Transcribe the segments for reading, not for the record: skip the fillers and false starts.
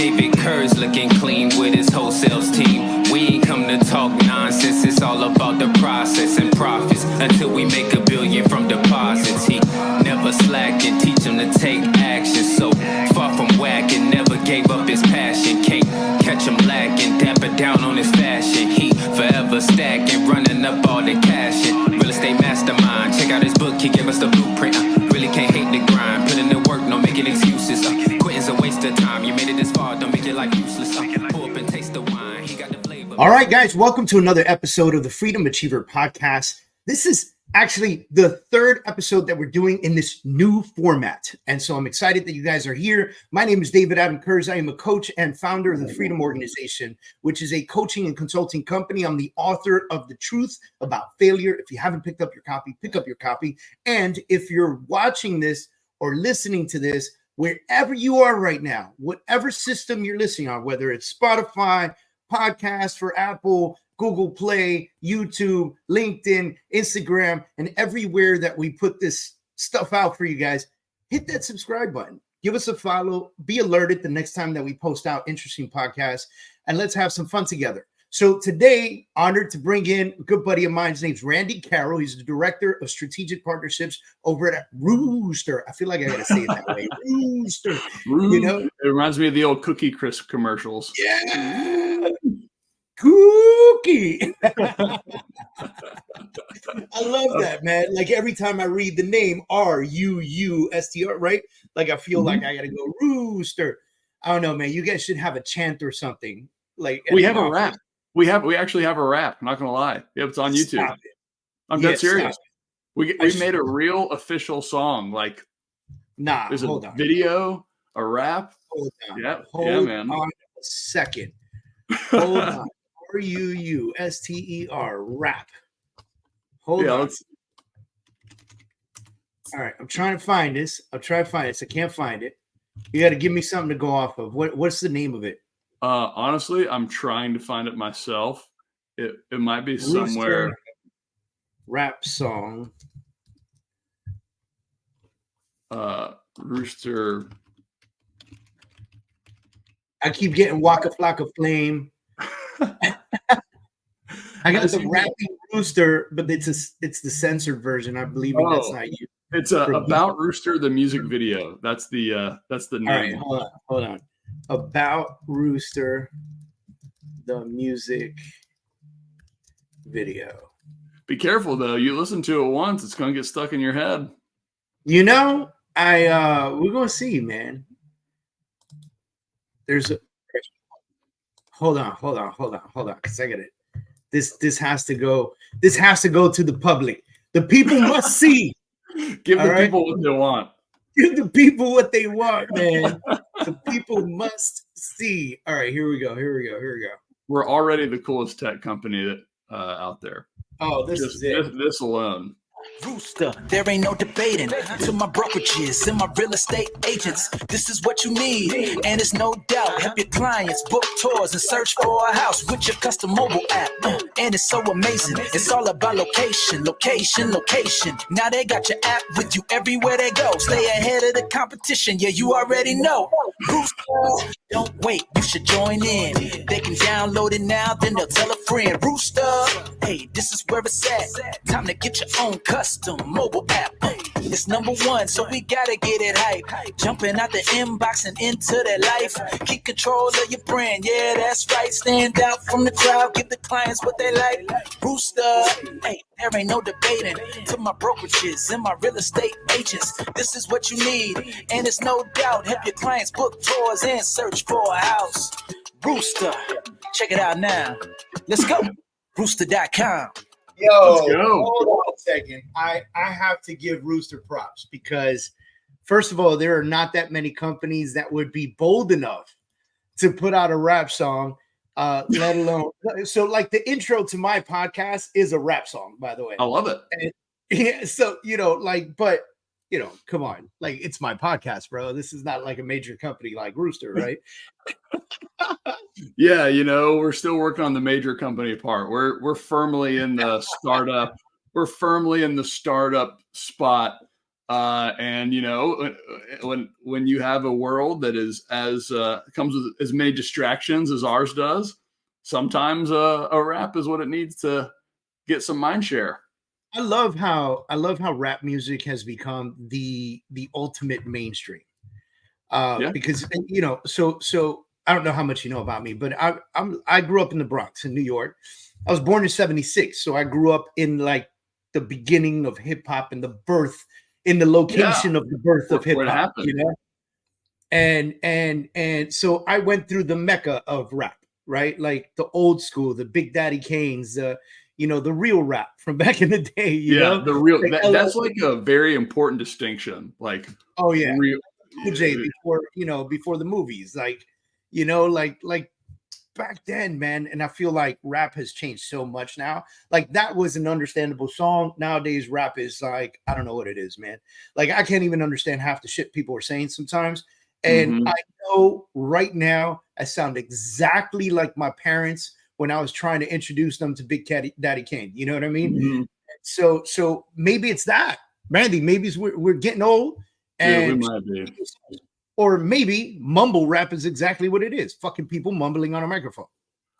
Kurz looking clean with his whole sales team. We ain't come to talk nonsense, it's all about the process and profits. Until we make $1 billion from deposits. He never slacked and teach him to take action. So far from whacking, never gave up his passion. Can't catch him lacking, dapper down on his fashion. He forever stacking, running up all the cash in. Real estate mastermind, check out his book, he gave us the blueprint. Really can't hate the grind, put in the work, no making excuses. Quitting's a waste of time, you made it this far, don't make your life useless. Pull up and taste the wine, he got the flavor. All right, guys, welcome to another episode of the Freedom Achiever podcast. This is actually the third episode that we're doing in this new format. And so I'm excited that you guys are here. My name is David Adam Kurz. I am a coach and founder of the Freedom Organization, which is a coaching and consulting company. I'm the author of The Truth About Failure. If you haven't picked up your copy, pick up your copy. And if you're watching this or listening to this, wherever you are right now, whatever system you're listening on, whether it's Spotify, podcast for Apple, Google Play, YouTube, LinkedIn, Instagram, and everywhere that we put this stuff out for you guys, hit that subscribe button. Give us a follow. Be alerted the next time that we post out interesting podcasts, and let's have some fun together. So today, honored to bring in a good buddy of mine. His name's Randy Carroll. He's the director of strategic partnerships over at Rooster. I feel like I got to say it that way. Rooster. You know, it reminds me of the old Cookie Crisp commercials. Yeah. Cookie. I love that, man. Like every time I read the name R-U-U-S-T-R, right? Like I feel like I got to go Rooster. I don't know, man. You guys should have a chant or something. Like we have a rap. We actually have a rap. I'm not gonna lie. Yep, it's on YouTube. I'm dead serious. We made a real official song. Like, there's a video, a rap. Hold on. Yeah, man. On a second. Hold on. R-U-U-S-T-E-R rap. Hold on. All right, I'm trying to find this. I can't find it. You got to give me something to go off of. What's the name of it? Honestly, I'm trying to find it myself. It might be somewhere. Rooster rap song. Rooster. I keep getting Waka Flocka Flame. I got the rapping Rooster, but it's the censored version. I believe that's not you. It's About Rooster, the music video. That's the name. All right, hold on. About Rooster, the music video. Be careful though. You listen to it once, it's gonna get stuck in your head. You know, we're gonna see, man. Hold on, because I got it. This has to go to the public. The people must see. Give the people what they want. Give the people what they want, man. The people must see. All right, here we go. We're already the coolest tech company that out there. Oh, this is it. This alone. Rooster, there ain't no debating. To my brokerages and my real estate agents, this is what you need, and it's no doubt. Help your clients book tours and search for a house with your custom mobile app. And it's so amazing. It's all about location. Now they got your app with you everywhere they go. Stay ahead of the competition. Yeah, you already know. Rooster, don't wait. You should join in. They can download it now, then they'll tell a friend. Rooster, hey, this is where it's at. Time to get your own custom mobile app. It's #1, so we gotta get it hype. Jumping out the inbox and into their life. Keep control of your brand, yeah, that's right. Stand out from the crowd, give the clients what they like. Rooster, hey, there ain't no debating. To my brokerages and my real estate agents, this is what you need, and it's no doubt. Help your clients book tours and search for a house. Rooster, check it out now. Let's go. Rooster.com. Yo, let's go. Hold on a second. I have to give Rooster props because, first of all, there are not that many companies that would be bold enough to put out a rap song, let alone. So, like, the intro to my podcast is a rap song, by the way. I love it. And, yeah, so, but you know, come on, like, it's my podcast, bro. This is not like a major company like Rooster, right? Yeah, you know, we're still working on the major company part. We're firmly in the startup. We're firmly in the startup spot. And when you have a world that is comes with as many distractions as ours does, sometimes a rap is what it needs to get some mind share. I love how rap music has become the ultimate mainstream. Because so I don't know how much you know about me, but I grew up in the Bronx in New York. I was born in '76, so I grew up in like the beginning of hip hop and the birth in the location of the birth of hip hop, and so I went through the mecca of rap, right? Like the old school, the Big Daddy Kane's, the real rap from back in the day, you know, the real. That's like a very important distinction. Like, oh yeah, real, Jay before the movies, like back then, man. And I feel like rap has changed so much now. Like that was an understandable song. Nowadays, rap is like, I don't know what it is, man. Like I can't even understand half the shit people are saying sometimes. And I know right now I sound exactly like my parents when I was trying to introduce them to Big Daddy Kane. You know what I mean? So maybe it's that, Randy. Maybe we're getting old, and we might be. Or maybe mumble rap is exactly what it is. Fucking people mumbling on a microphone.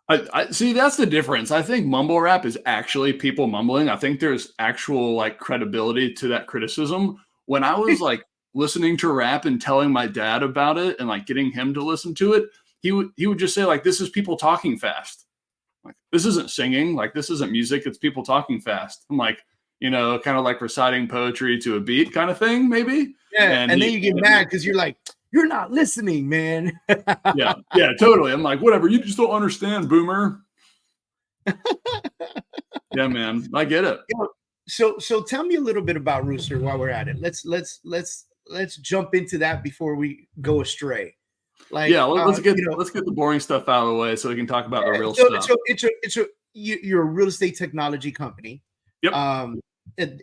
I see. That's the difference. I think mumble rap is actually people mumbling. I think there's actual like credibility to that criticism. When I was like listening to rap and telling my dad about it and like getting him to listen to it, he would just say like, this is people talking fast. Like this isn't singing. Like this isn't music. It's people talking fast. I'm like, kind of like reciting poetry to a beat kind of thing, maybe. Yeah. And then you get mad because you're like, you're not listening, man. yeah, totally. I'm like, whatever. You just don't understand, boomer. Yeah, man. I get it. So tell me a little bit about Rooster while we're at it. Let's jump into that before we go astray. Like, let's get the boring stuff out of the way so we can talk about the real stuff. So you're a real estate technology company. Yep.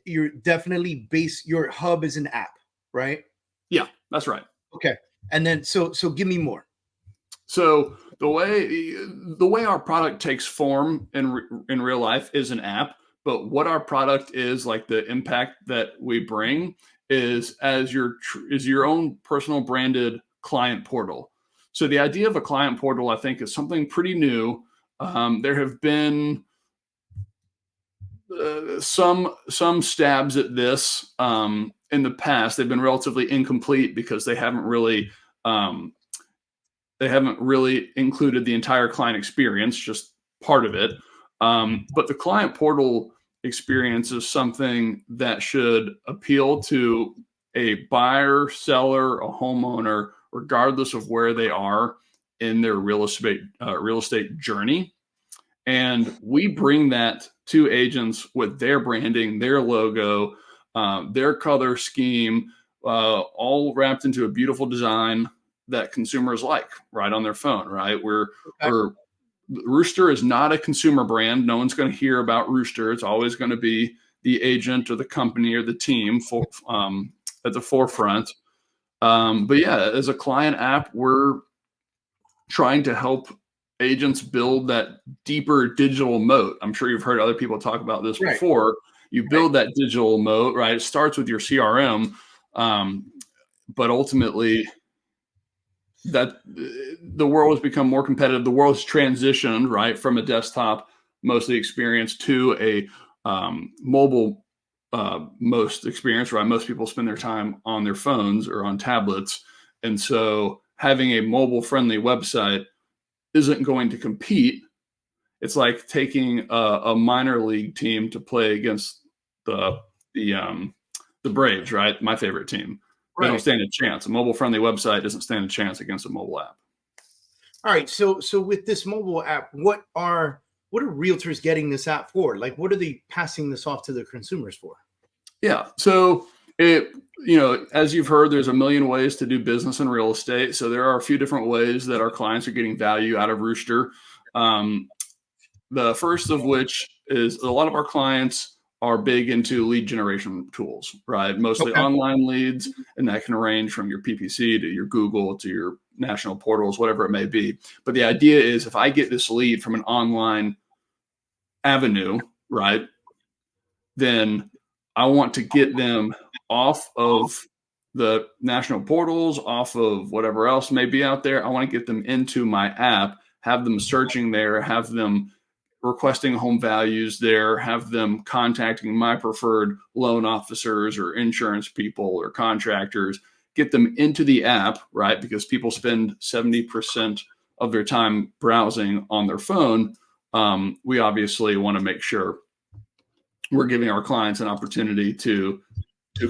You're definitely your hub is an app, right? Yeah, that's right. Okay. And then so give me more. So the way our product takes form in real life is an app, but what our product is, like the impact that we bring, is your own personal branded client portal. So the idea of a client portal, I think, is something pretty new. There have been some stabs at this in the past. They've been relatively incomplete because they haven't really included the entire client experience, just part of it. But the client portal experience is something that should appeal to a buyer, seller, a homeowner, regardless of where they are in their real estate journey. And we bring that to agents with their branding, their logo, their color scheme, all wrapped into a beautiful design that consumers like right on their phone, right? Rooster is not a consumer brand. No one's going to hear about Rooster. It's always going to be the agent or the company or the team at the forefront. But yeah, as a client app, we're trying to help agents build that deeper digital moat. I'm sure you've heard other people talk about this before. You build that digital moat, right? It starts with your CRM, but ultimately that the world has become more competitive. The world has transitioned, right, from a desktop mostly experience to a mobile most experience, right? Most people spend their time on their phones or on tablets. And so having a mobile friendly website isn't going to compete. It's like taking a minor league team to play against the Braves, right? My favorite team. They don't stand a chance. A mobile friendly website doesn't stand a chance against a mobile app. All right. So with this mobile app, what are realtors getting this app for? Like, what are they passing this off to their consumers for? Yeah. So as you've heard, there's a million ways to do business in real estate. So there are a few different ways that our clients are getting value out of Rooster. The first of which is a lot of our clients are big into lead generation tools, right? Mostly online leads, and that can range from your PPC to your Google to your national portals, whatever it may be. But the idea is if I get this lead from an online avenue, right, then I want to get them off of the national portals, off of whatever else may be out there. I want to get them into my app, have them searching there, have them requesting home values there, have them contacting my preferred loan officers or insurance people or contractors, get them into the app, right? Because people spend 70% of their time browsing on their phone. We obviously want to make sure we're giving our clients an opportunity to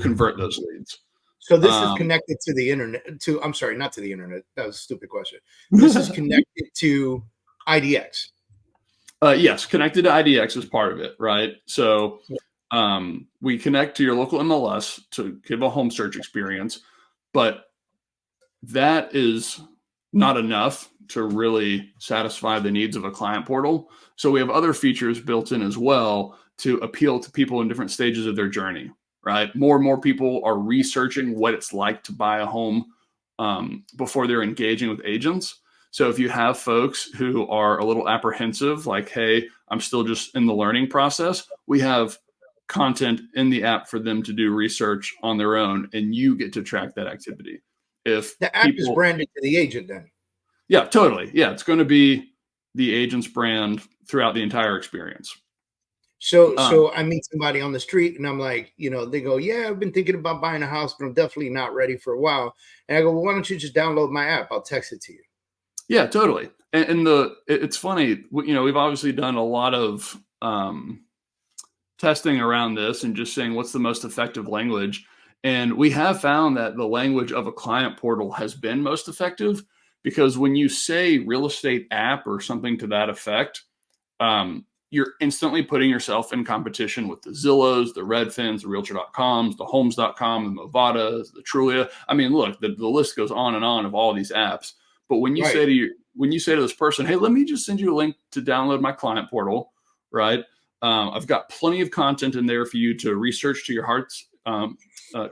convert those leads. So this is connected to the internet. I'm sorry, not to the internet. That was a stupid question. This is connected to IDX. Yes, connected to IDX is part of it, right? So we connect to your local MLS to give a home search experience, but that is not enough to really satisfy the needs of a client portal. So we have other features built in as well to appeal to people in different stages of their journey, right? More and more people are researching what it's like to buy a home before they're engaging with agents. So if you have folks who are a little apprehensive, like, hey, I'm still just in the learning process, we have content in the app for them to do research on their own, and you get to track that activity. If the app is branded to the agent, then. Yeah, totally. Yeah, it's going to be the agent's brand throughout the entire experience. So I meet somebody on the street and I'm like, they go, yeah, I've been thinking about buying a house, but I'm definitely not ready for a while. And I go, well, why don't you just download my app? I'll text it to you. Yeah, totally. And it's funny, we've obviously done a lot of testing around this and just saying what's the most effective language. And we have found that the language of a client portal has been most effective, because when you say real estate app or something to that effect, you're instantly putting yourself in competition with the Zillows, the Redfins, the Realtor.coms, the Homes.com, the Movadas, the Trulia. I mean, look, the list goes on and on of all these apps. But when you say to this person, hey, let me just send you a link to download my client portal, right? I've got plenty of content in there for you to research to your heart's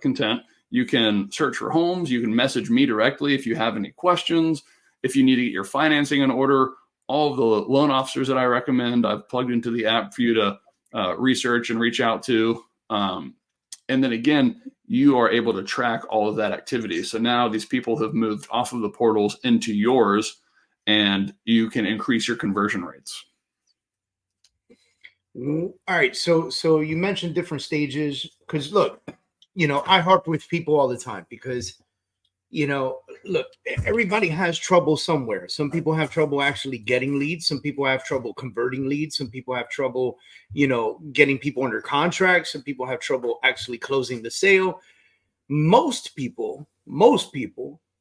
content. You can search for homes. You can message me directly if you have any questions. If you need to get your financing in order, all of the loan officers that I recommend, I've plugged into the app for you to research and reach out to. And then again, you are able to track all of that activity. So now these people have moved off of the portals into yours, and you can increase your conversion rates. All right. So you mentioned different stages, because look, I harp with people all the time because, look, everybody has trouble somewhere. Some people have trouble actually getting leads. Some people have trouble converting leads. Some people have trouble, getting people under contract. Some people have trouble actually closing the sale. Most people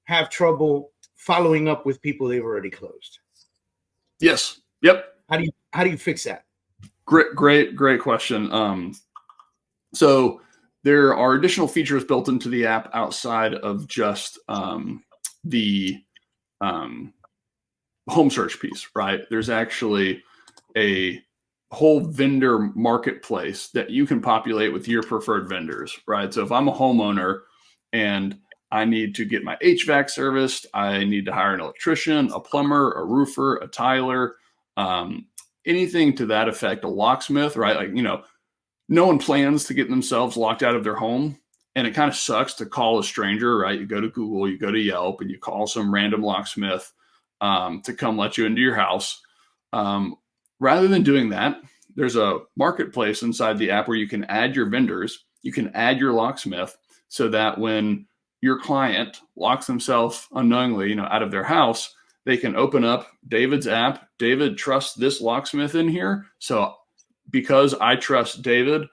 have trouble following up with people they've already closed. Yes. Yep. How do you fix that? Great question. So there are additional features built into the app outside of just the home search piece, right? There's actually a whole vendor marketplace that you can populate with your preferred vendors, right? So if I'm a homeowner and I need to get my HVAC serviced, I need to hire an electrician, a plumber, a roofer, a tiler, anything to that effect, a locksmith, right? Like, no one plans to get themselves locked out of their home. And it kind of sucks to call a stranger, right? You go to Google, you go to Yelp, and you call some random locksmith to come let you into your house. Rather than doing that, there's a marketplace inside the app where you can add your vendors, you can add your locksmith, so that when your client locks themselves unknowingly, out of their house, they can open up David's app. David trusts this locksmith in here. So because I trust David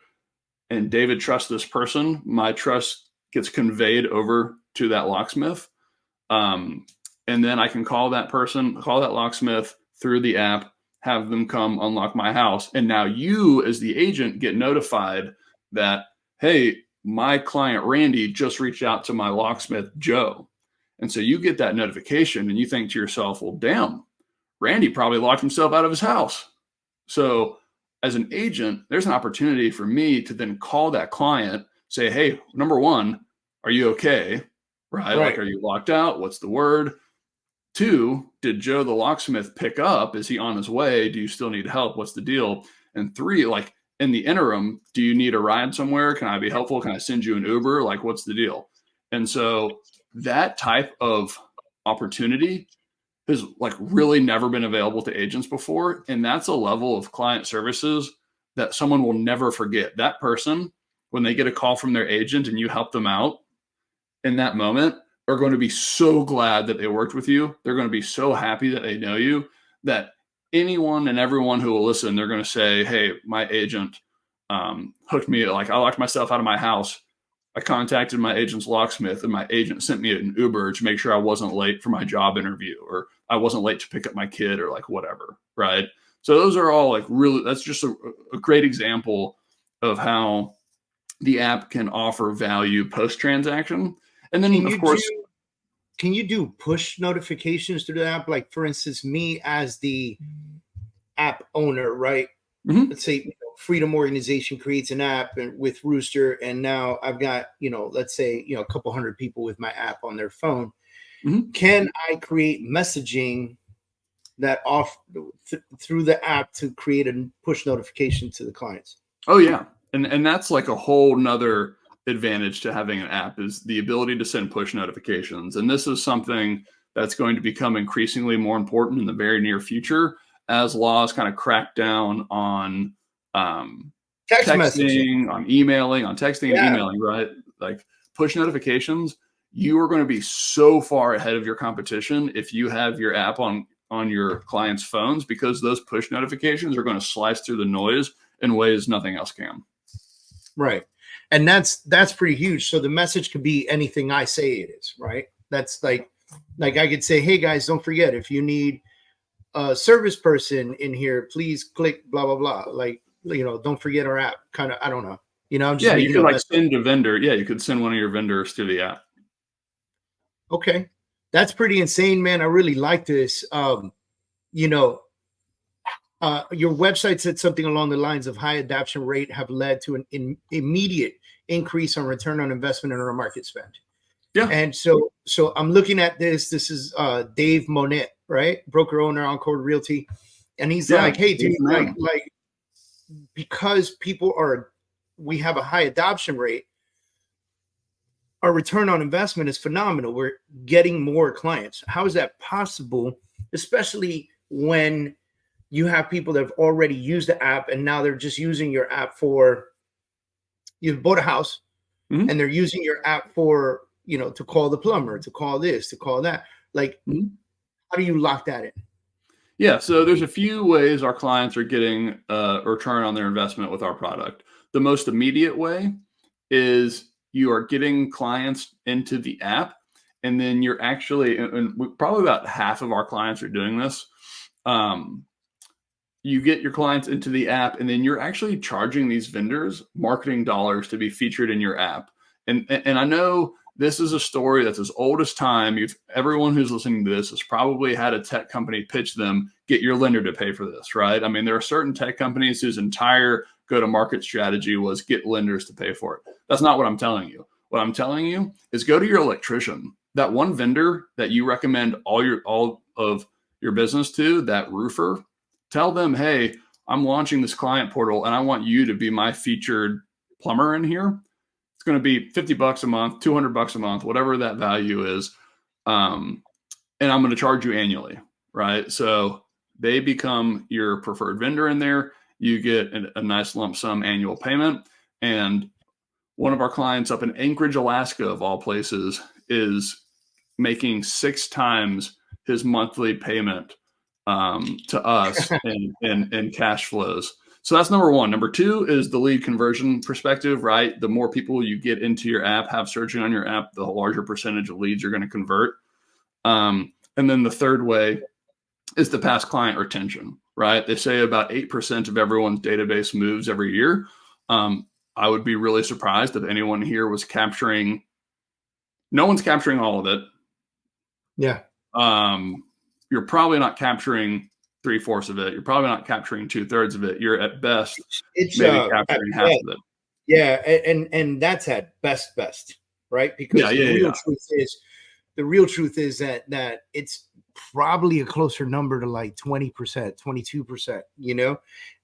and David trusts this person, my trust gets conveyed over to that locksmith. And then I can call that locksmith through the app, have them come unlock my house. And now you as the agent get notified that, hey, my client Randy just reached out to my locksmith Joe. And so you get that notification and you think to yourself, well, damn, Randy probably locked himself out of his house. So as an agent, there's an opportunity for me to then call that client, say, hey, number one, are you okay? Right? Like, are you locked out? What's the word? 2, did Joe the locksmith pick up? Is he on his way? Do you still need help? What's the deal? And 3, like, in the interim, do you need a ride somewhere? Can I be helpful? Can I send you an Uber? Like, what's the deal? And so that type of opportunity has like really never been available to agents before. And that's a level of client services that someone will never forget. That person, when they get a call from their agent and you help them out in that moment, are going to be so glad that they worked with you. They're going to be so happy that they know you, that anyone and everyone who will listen, they're going to say, hey, my agent hooked me. Like, I locked myself out of my house. I contacted my agent's locksmith, and my agent sent me an Uber to make sure I wasn't late for my job interview, or I wasn't late to pick up my kid, or like whatever. Right. So those are all like really, that's just a great example of how the app can offer value post-transaction. And then, of course, can you do push notifications through the app? Like, for instance, me as the app owner, right? Mm-hmm. Let's say Freedom Organization creates an app with Rooster, and now I've got, let's say, a couple hundred people with my app on their phone. Mm-hmm. Can I create messaging that through the app to create a push notification to the clients? Oh yeah. And that's like a whole nother advantage to having an app, is the ability to send push notifications. And this is something that's going to become increasingly more important in the very near future as laws kind of crack down on text texting, messaging, on emailing, on texting and emailing, right? Like push notifications, you are going to be so far ahead of your competition if you have your app on your clients' phones, because those push notifications are going to slice through the noise in ways nothing else can. Right. And that's pretty huge. So the message could be anything I say it is, right? That's like I could say, hey guys, don't forget, if you need a service person in here, please click blah, blah, blah. Like, don't forget our app. Kind of, I don't know. I'm just you could like send a vendor. Yeah, you could send one of your vendors to the app. Okay. That's pretty insane, man. I really like this. Your website said something along the lines of high adoption rate have led to an immediate increase on return on investment in our market spend. Yeah. And so I'm looking at this. This is Dave Monette, right? Broker owner, Encore Realty. And he's like, hey, dude, like because we have a high adoption rate, our return on investment is phenomenal. We're getting more clients. How is that possible? Especially when you have people that have already used the app and now they're just using your app for, you've bought a house, mm-hmm. and they're using your app for, to call the plumber, to call this, to call that. Like, mm-hmm. How do you lock that in? Yeah. So there's a few ways our clients are getting a return on their investment with our product. The most immediate way is you are getting clients into the app, and then you're actually, and probably about half of our clients are doing this. You get your clients into the app, and then you're actually charging these vendors marketing dollars to be featured in your app. And I know this is a story that's as old as time. Everyone who's listening to this has probably had a tech company pitch them, get your lender to pay for this, right? I mean, there are certain tech companies whose entire go-to-market strategy was get lenders to pay for it. That's not what I'm telling you. What I'm telling you is go to your electrician, that one vendor that you recommend all of your business to, that roofer. Tell them, hey, I'm launching this client portal and I want you to be my featured plumber in here. It's going to be $50 a month, $200 a month, whatever that value is. And I'm going to charge you annually, right? So they become your preferred vendor in there. You get a nice lump sum annual payment. And one of our clients up in Anchorage, Alaska, of all places, is making 6 times his monthly payment to us in cash flows. So that's number one. Number two is the lead conversion perspective, right? The more people you get into your app, have searching on your app, the larger percentage of leads you're going to convert. And then the third way is the past client retention, right? They say about 8% of everyone's database moves every year. I would be really surprised if anyone here was capturing. No one's capturing all of it. Yeah. You're probably not capturing 3/4 of it. You're probably not capturing 2/3 of it. You're at best maybe capturing half of it. Yeah, and that's at best, right? Because the real truth is that it's probably a closer number to like 20%, 22%, you know?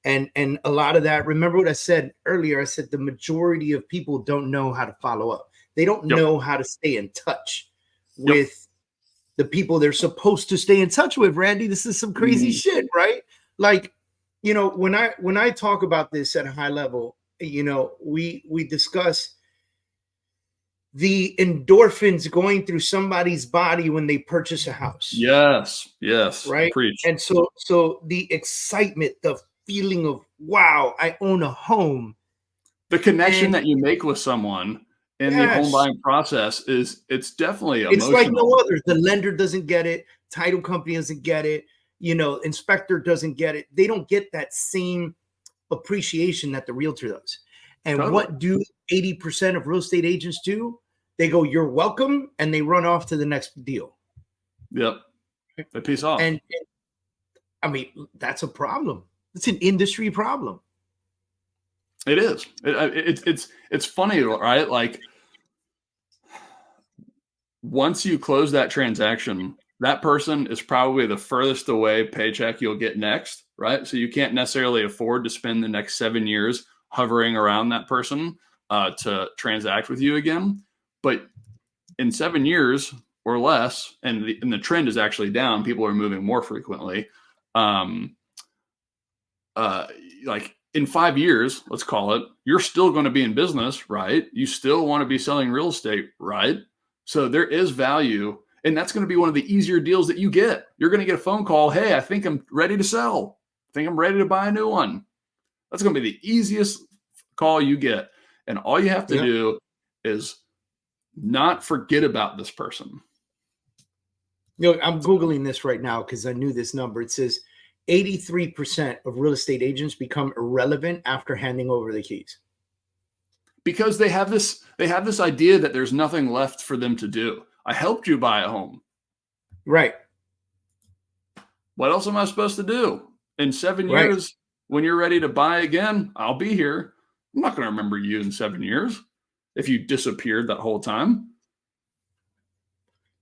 And a lot of that, remember what I said earlier? I said the majority of people don't know how to follow up. They don't know how to stay in touch with the people they're supposed to stay in touch with, Randy. This is some crazy shit, right? Like, you know, when I talk about this at a high level, you know, we discuss the endorphins going through somebody's body when they purchase a house. Yes. Right. Preach. And so the excitement, the feeling of, wow, I own a home. The connection that you make with someone in the home buying process it's definitely emotional. It's like no other. The lender doesn't get it. Title company doesn't get it. You know, inspector doesn't get it. They don't get that same appreciation that the realtor does. And what do 80% of real estate agents do? They go, "You're welcome," and they run off to the next deal. Yep. They piece off. And I mean, that's a problem. It's an industry problem. It is. It's funny, right? Like, once you close that transaction, that person is probably the furthest away paycheck you'll get next, right? So you can't necessarily afford to spend the next 7 years hovering around that person to transact with you again. But in 7 years or less, and the trend is actually down, people are moving more frequently. Like in 5 years, let's call it, you're still going to be in business, right? You still want to be selling real estate, right? So there is value. And that's going to be one of the easier deals that you get. You're going to get a phone call. Hey, I think I'm ready to sell. I think I'm ready to buy a new one. That's going to be the easiest call you get. And all you have to do is not forget about this person. You know, I'm Googling this right now because I knew this number. It says 83% of real estate agents become irrelevant after handing over the keys. Because they have this idea that there's nothing left for them to do. I helped you buy a home. Right. What else am I supposed to do? In 7 years, when you're ready to buy again, I'll be here. I'm not going to remember you in 7 years if you disappeared that whole time.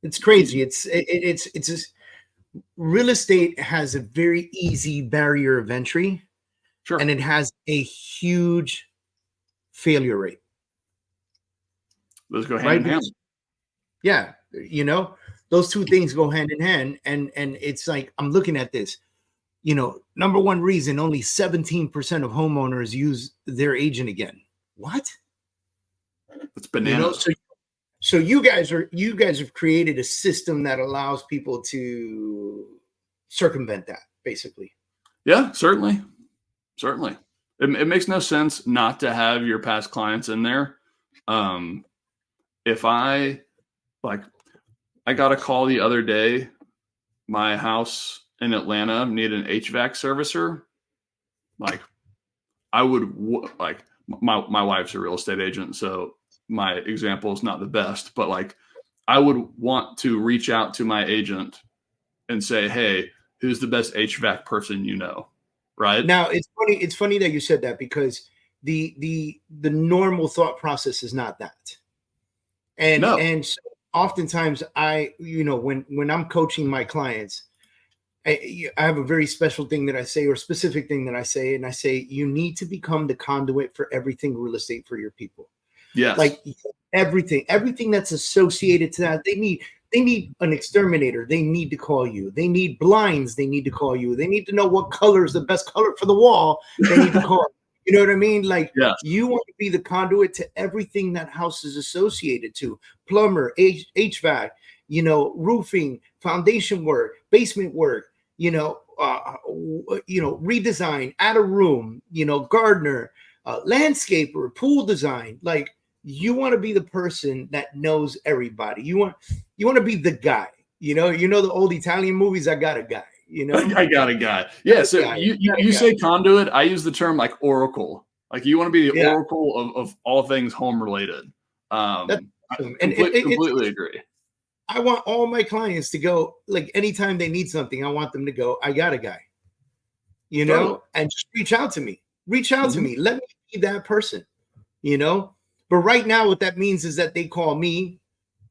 It's crazy. It's just, real estate has a very easy barrier of entry. Sure. And it has a huge failure rate. Those go hand in hand. Yeah, you know, those two things go hand in hand. And it's like, I'm looking at this, you know, number one reason, only 17% of homeowners use their agent again. What? It's bananas. You know, so you guys have created a system that allows people to circumvent that, basically. Yeah, certainly. It makes no sense not to have your past clients in there. If I got a call the other day, my house in Atlanta needed an HVAC servicer. Like, I would my wife's a real estate agent, so my example is not the best, but like, I would want to reach out to my agent and say, "Hey, who's the best HVAC person you know?" Right now, it's funny that you said that, because the normal thought process is not that. And so oftentimes when I'm coaching my clients, I have a very special thing that I say, or a specific thing that I say, and I say, you need to become the conduit for everything real estate for your people. Yes. Like everything that's associated to that. They need an exterminator. They need to call you. They need blinds. They need to call you. They need to know what color is the best color for the wall. They need to call. You know what I mean? Like, you want to be the conduit to everything that house is associated to: plumber, HVAC, you know, roofing, foundation work, basement work, redesign, add a room, gardener, landscaper, pool design. Like, you want to be the person that knows everybody. You want to be the guy. You know the old Italian movies. I got a guy. I got a guy. Yeah. So you say conduit. I use the term like oracle. Like, you want to be the oracle of all things home related. I completely agree. I want all my clients to go, like, anytime they need something, I want them to go, I got a guy, and just reach out to me. To me. Let me be that person, But right now, what that means is that they call me,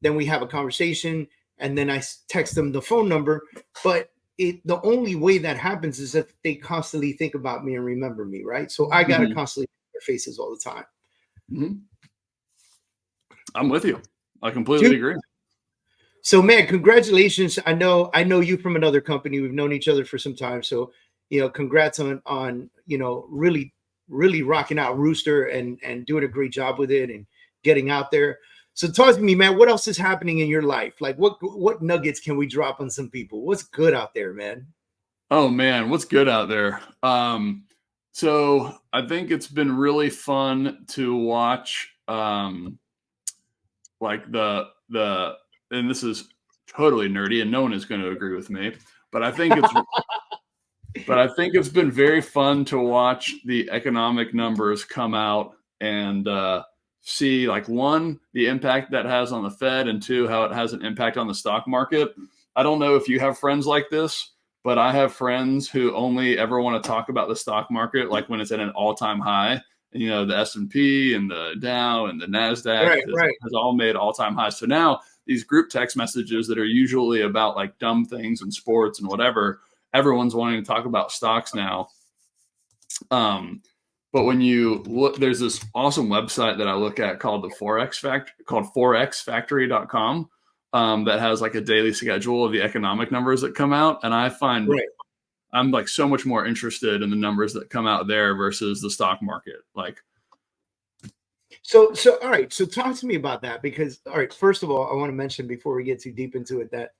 then we have a conversation, and then I text them the phone number. But the only way that happens is if they constantly think about me and remember me, right? So I got to constantly see their faces all the time. I'm with you. I completely agree. So, man, congratulations. I know you from another company. We've known each other for some time. So, congrats on really, really rocking out Rooster and doing a great job with it and getting out there. So talk to me, man, what else is happening in your life? Like what nuggets can we drop on some people? What's good out there, man? Oh man, what's good out there? So I think it's been really fun to watch like the and this is totally nerdy and no one is going to agree with me, but I think it's been very fun to watch the economic numbers come out and see, like, one, the impact that has on the Fed, and two, how it has an impact on the stock market. I don't know if you have friends like this, but I have friends who only ever want to talk about the stock market like when it's at an all-time high. And, the S&P and the Dow and the NASDAQ has all made all-time highs. So now these group text messages that are usually about like dumb things and sports and whatever, everyone's wanting to talk about stocks now. But when you look, there's this awesome website that I look at called forexfactory.com that has like a daily schedule of the economic numbers that come out. And I find I'm like so much more interested in the numbers that come out there versus the stock market. Like, so all right. So talk to me about that, because all right, first of all, I want to mention before we get too deep into it that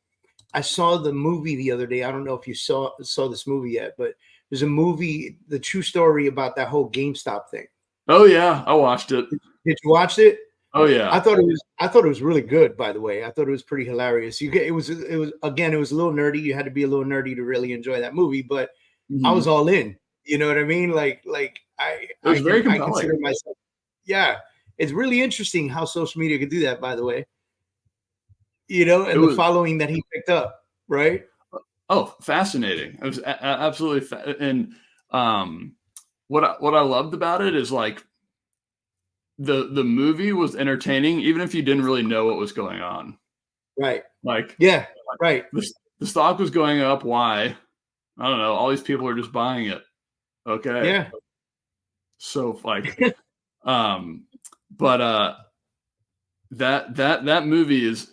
I saw the movie the other day. I don't know if you saw this movie yet, but there's a movie, the true story about that whole GameStop thing. Oh yeah, I watched it. Did you watch it? Oh yeah. I thought it was really good, by the way. I thought it was pretty hilarious. It was a little nerdy. You had to be a little nerdy to really enjoy that movie, but I was all in. You know what I mean? Like it was very compelling. I consider myself. Yeah. It's really interesting how social media could do that, by the way. And the following that he picked up, right? Oh, fascinating. It was absolutely and what I loved about it is like the movie was entertaining even if you didn't really know what was going on. Right. Like, yeah, right. The stock was going up. Why? I don't know. All these people are just buying it. Okay. Yeah. So like but that movie is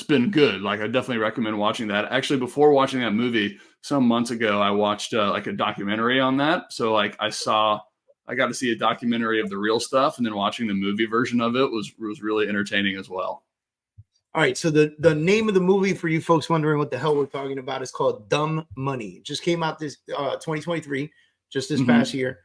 been good. Like, I definitely recommend watching that. Actually, before watching that movie some months ago, I watched like a documentary on that. So like I got to see a documentary of the real stuff, and then watching the movie version of it was really entertaining as well. All right. So the name of the movie, for you folks wondering what the hell we're talking about, is called Dumb Money. It just came out this 2023, just this past year.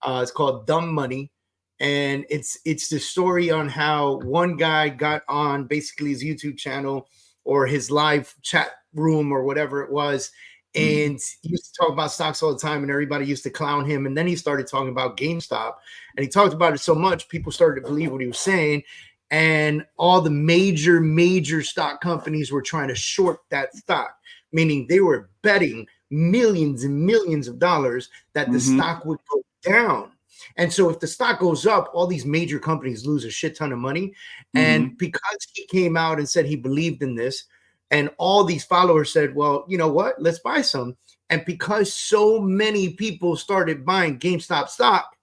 It's called Dumb Money. And it's the story on how one guy got on basically his YouTube channel or his live chat room or whatever it was, and he used to talk about stocks all the time, and everybody used to clown him. And then he started talking about GameStop, and he talked about it so much people started to believe what he was saying, and all the major stock companies were trying to short that stock, meaning they were betting millions and millions of dollars that the stock would go down. And so if the stock goes up, all these major companies lose a shit ton of money. And because he came out and said he believed in this, and all these followers said, well, you know what, let's buy some. And because so many people started buying GameStop stock,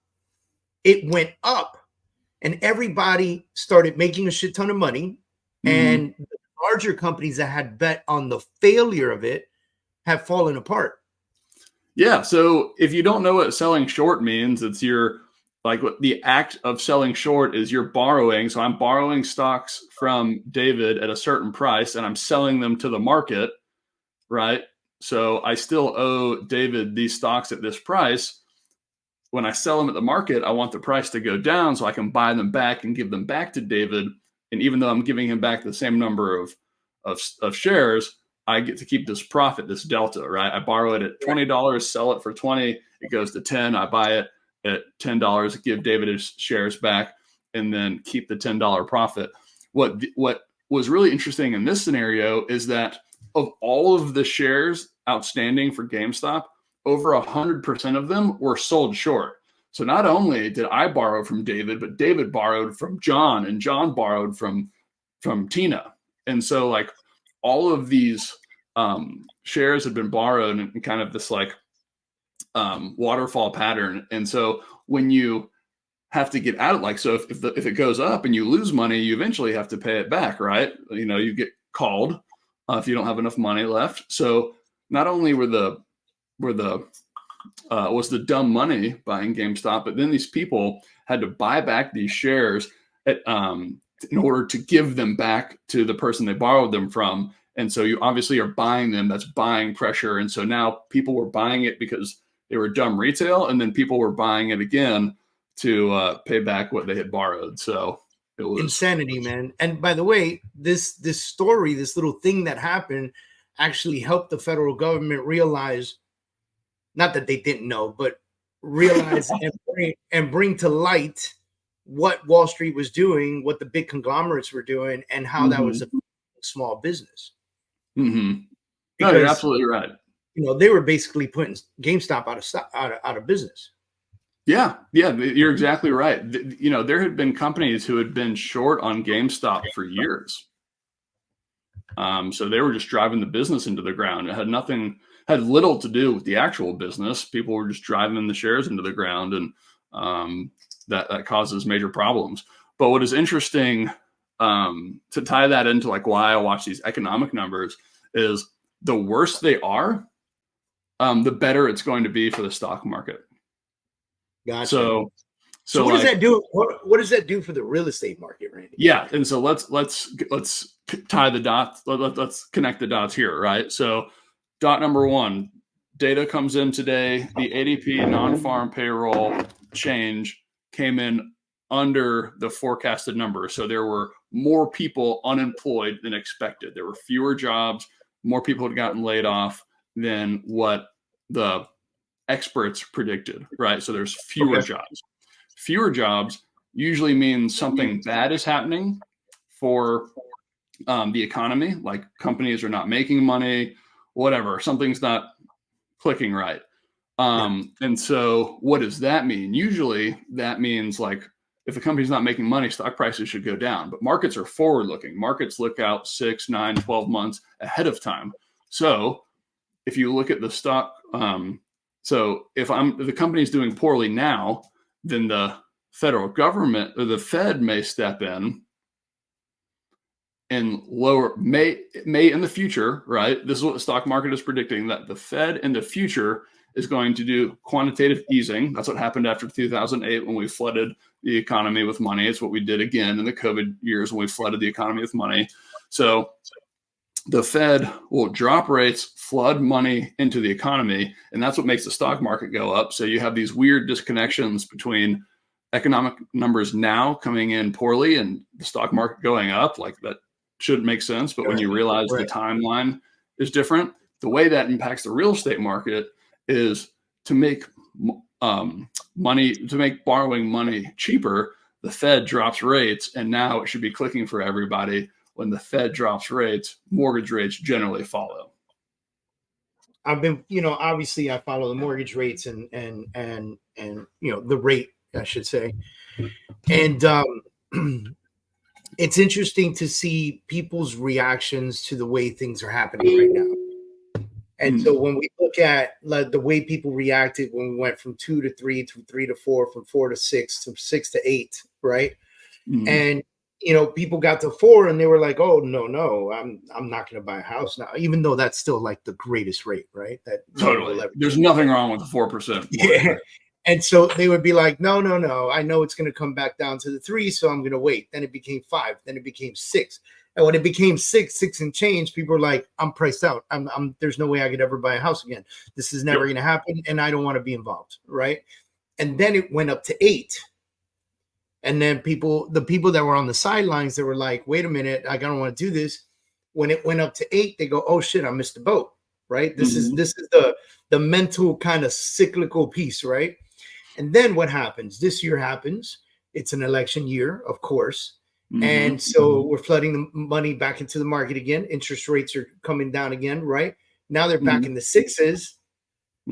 it went up and everybody started making a shit ton of money. And the larger companies that had bet on the failure of it have fallen apart. Yeah. So if you don't know what selling short means, it's what the act of selling short is, you're borrowing. So I'm borrowing stocks from David at a certain price and I'm selling them to the market, right? So I still owe David these stocks at this price. When I sell them at the market, I want the price to go down so I can buy them back and give them back to David. And even though I'm giving him back the same number of shares, I get to keep this profit, this delta, right? I borrow it at $20, sell it for 20, it goes to 10. I buy it at $10, give David his shares back, and then keep the $10 profit. What was really interesting in this scenario is that of all of the shares outstanding for GameStop, over 100% of them were sold short. So not only did I borrow from David, but David borrowed from John, and John borrowed from Tina. And so like all of these shares had been borrowed in kind of this like waterfall pattern. And so when you have to get out of like, so if it goes up and you lose money, you eventually have to pay it back, right? You know, you get called if you don't have enough money left. So not only was the dumb money buying GameStop, but then these people had to buy back these shares in order to give them back to the person they borrowed them from. And so you obviously are buying them. That's buying pressure. And so now people were buying it because they were dumb retail, and then people were buying it again to pay back what they had borrowed. So it was insanity, man. And by the way, this story, this little thing that happened actually helped the federal government realize, not that they didn't know, but realize and bring to light what Wall Street was doing, what the big conglomerates were doing, and how that was a small business. No, you're absolutely right. You know, they were basically putting GameStop out of business. Yeah, you're exactly right. You know, there had been companies who had been short on GameStop for years. So they were just driving the business into the ground. It had little to do with the actual business. People were just driving the shares into the ground, and that causes major problems. But what is interesting to tie that into like why I watch these economic numbers is the worse they are, the better it's going to be for the stock market. Gotcha. So what does that do? What does that do for the real estate market, Randy? Yeah, and so let's tie the dots. Let's connect the dots here, right? So, dot number one: data comes in today. The ADP non-farm payroll change came in under the forecasted number. So there were more people unemployed than expected. There were fewer jobs. More people had gotten laid off than what the experts predicted, right? So there's fewer jobs. Fewer jobs usually means something bad is happening for the economy, like companies are not making money, whatever, something's not clicking right. And so what does that mean? Usually that means like if a company's not making money, stock prices should go down. But markets are forward looking. Markets look out 6, 9, 12 months ahead of time. So if you look at the stock, so if the company's doing poorly now, then the federal government or the Fed may step in and may in the future, right? This is what the stock market is predicting, that the Fed in the future is going to do quantitative easing. That's what happened after 2008 when we flooded the economy with money. It's what we did again in the COVID years when we flooded the economy with money. So the Fed will drop rates, flood money into the economy, and that's what makes the stock market go up. So you have these weird disconnections between economic numbers now coming in poorly and the stock market going up. Like that shouldn't make sense. But when you realize the timeline is different, the way that impacts the real estate market is to make borrowing money cheaper. The Fed drops rates, and now it should be clicking for everybody. When the Fed drops rates, mortgage rates generally follow. I've been, obviously I follow the mortgage rates and the rate, I should say. And it's interesting to see people's reactions to the way things are happening right now. And so when we look at like the way people reacted when we went from 2 to 3 to 3 to 4, from 4 to 6 to 6 to 8, right? And people got to 4 and they were like, "Oh no, I'm not going to buy a house now," even though that's still like the greatest rate, right? That totally. There's nothing wrong with the 4%. Yeah. And so they would be like, no, I know it's going to come back down to the 3, so I'm going to wait. Then it became 5, then it became 6. And when it became 6 and change, people were like, "I'm priced out. There's no way I could ever buy a house again. This is never going to happen, and I don't want to be involved," right? And then it went up to 8. And then the people that were on the sidelines, they were like, "Wait a minute, I don't want to do this." When it went up to 8, they go, "Oh shit, I missed the boat," right? This is the mental kind of cyclical piece, right? And then what happens? This year happens. It's an election year, of course. And so we're flooding the money back into the market again. Interest rates are coming down again, right? Now they're back in the 6s.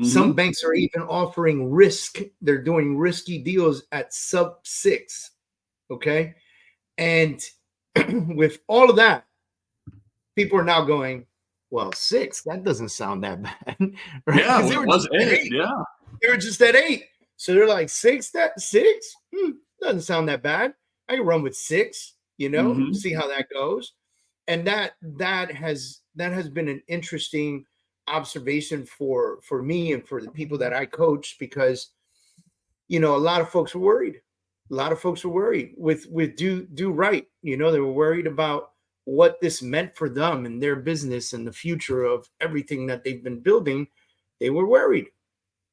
Some banks are even offering risk. They're doing risky deals at sub 6. Okay. And with all of that, people are now going, well, 6, that doesn't sound that bad. Right? Yeah, it was 8. Yeah. They were just at 8. So they're like, 6? Doesn't sound that bad. I can run with 6, see how that goes. And that has been an interesting observation for me and for the people that I coach, because a lot of folks were worried. With do right. They were worried about what this meant for them and their business and the future of everything that they've been building. They were worried,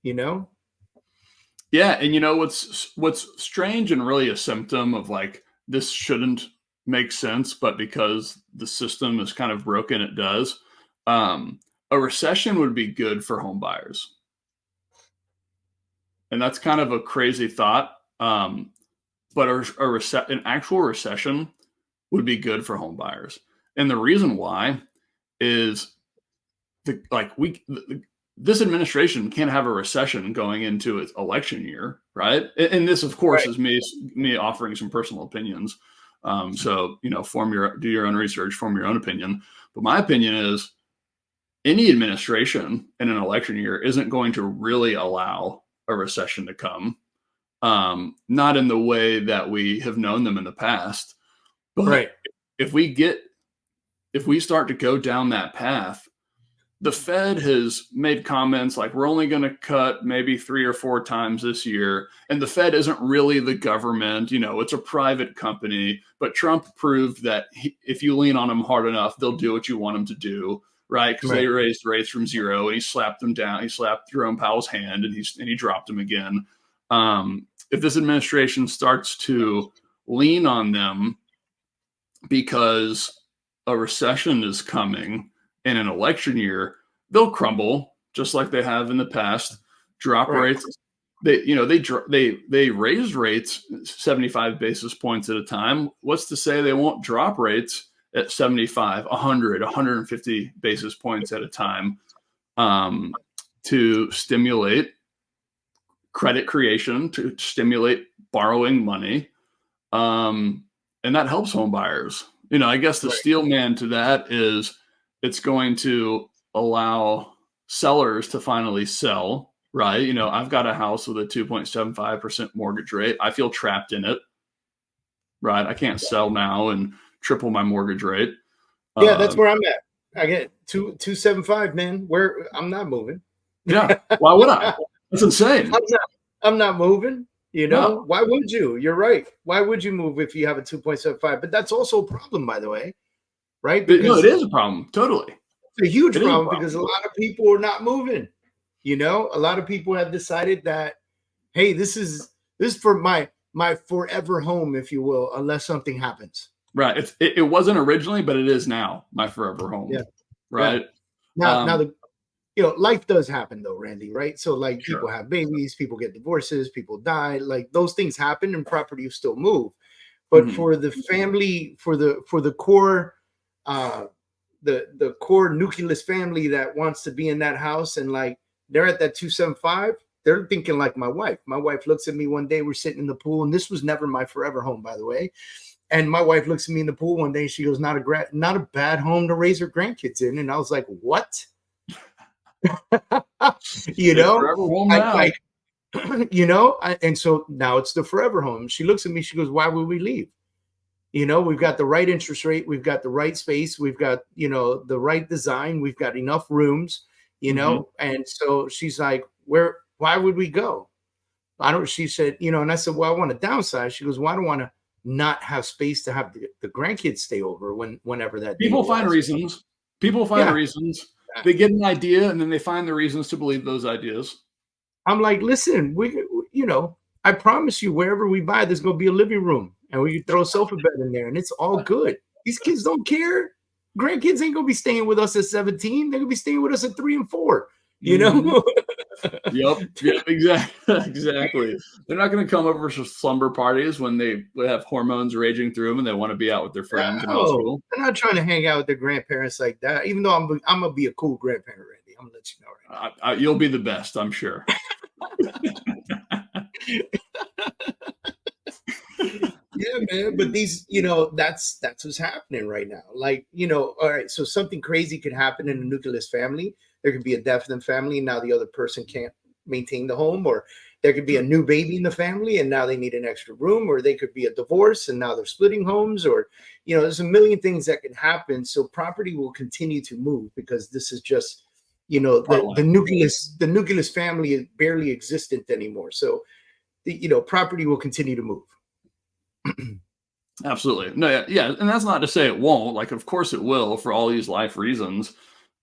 Yeah. And what's strange and really a symptom of like, this shouldn't make sense, but because the system is kind of broken, it does. A recession would be good for home buyers. And that's kind of a crazy thought. But an actual recession would be good for home buyers. And the reason why is this administration can't have a recession going into its election year, right? And this, of course, is me offering some personal opinions. So, do your own research, form your own opinion. But my opinion is any administration in an election year isn't going to really allow a recession to come. Not in the way that we have known them in the past. But if we start to go down that path, the Fed has made comments like, we're only going to cut maybe 3 or 4 times this year. And the Fed isn't really the government, it's a private company. But Trump proved that if you lean on them hard enough, they'll do what you want them to do, right? Because they raised rates from 0 and he slapped them down. He slapped Jerome Powell's hand and he dropped them again. If this administration starts to lean on them because a recession is coming in an election year, they'll crumble just like they have in the past. Drop rates. They raised rates 75 basis points at a time. What's to say they won't drop rates at 75, 100, 150 basis points at a time to stimulate credit creation, to stimulate borrowing money. And that helps home buyers. I guess the steel man to that is it's going to allow sellers to finally sell, right? I've got a house with a 2.75% mortgage rate. I feel trapped in it, right? I can't sell now and triple my mortgage rate. Yeah, that's where I'm at. I get 275, man. Where I'm not moving. Yeah. Why would I? That's insane. I'm not moving. No. Why would you? You're right. Why would you move if you have a 2.75? But that's also a problem, by the way, right? No, it is a problem. Totally. It's a huge problem because a lot of people are not moving. A lot of people have decided that, hey, this is for my forever home, if you will, unless something happens. Right. It wasn't originally, but it is now my forever home. Yeah. Right. Yeah. Now life does happen though, Randy, right? So like people have babies, people get divorces, people die, like those things happen and properties still move. But for the family, for the core, the core nucleus family that wants to be in that house and like they're at that 275, they're thinking like my wife. My wife looks at me one day, we're sitting in the pool, and this was never my forever home, by the way. And my wife looks at me in the pool one day and she goes, not a bad home to raise her grandkids in. And I was like, what? And so now it's the forever home. She looks at me, she goes, why would we leave? We've got the right interest rate, we've got the right space, we've got the right design, we've got enough rooms, and so she's like, why would we go? She said, and I said, well, I want to downsize. She goes, well, I don't want to not have space to have the grandkids stay over whenever that people find reasons. They get an idea and then they find the reasons to believe those ideas. I'm like, listen, I promise you, wherever we buy, there's going to be a living room and we can throw a sofa bed in there and it's all good. These kids don't care. Grandkids ain't going to be staying with us at 17. They're going to be staying with us at 3 and 4, Yep, exactly. They're not going to come over for slumber parties when they have hormones raging through them and they want to be out with their friends. No, they're not trying to hang out with their grandparents like that. Even though I'm going to be a cool grandparent, Randy. I'm going to let you know right now. You'll be the best, I'm sure. Yeah, man. But these, that's what's happening right now. Like, all right, so something crazy could happen in a nucleus family. There could be a death in the family. Now the other person can't maintain the home, or there could be a new baby in the family and now they need an extra room, or they could be a divorce and now they're splitting homes, or, there's a million things that can happen. So property will continue to move because this is just, the nucleus family is barely existent anymore. So, property will continue to move. Absolutely. No, yeah. And that's not to say it won't. Like, of course it will for all these life reasons.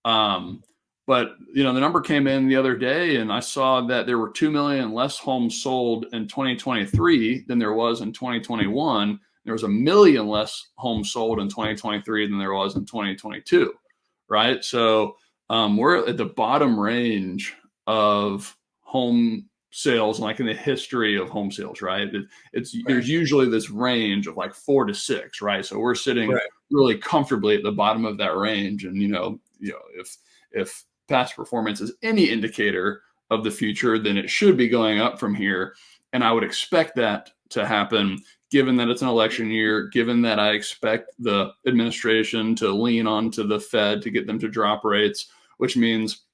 But, the number came in the other day and I saw that there were 2 million less homes sold in 2023 than there was in 2021. There was 1 million less homes sold in 2023 than there was in 2022. Right. So we're at the bottom range of home sales, like in the history of home sales, right? There's usually this range of like 4 to 6, right? So we're sitting really comfortably at the bottom of that range. And, if past performance is any indicator of the future, then it should be going up from here. And I would expect that to happen, given that it's an election year, given that I expect the administration to lean onto the Fed to get them to drop rates, which means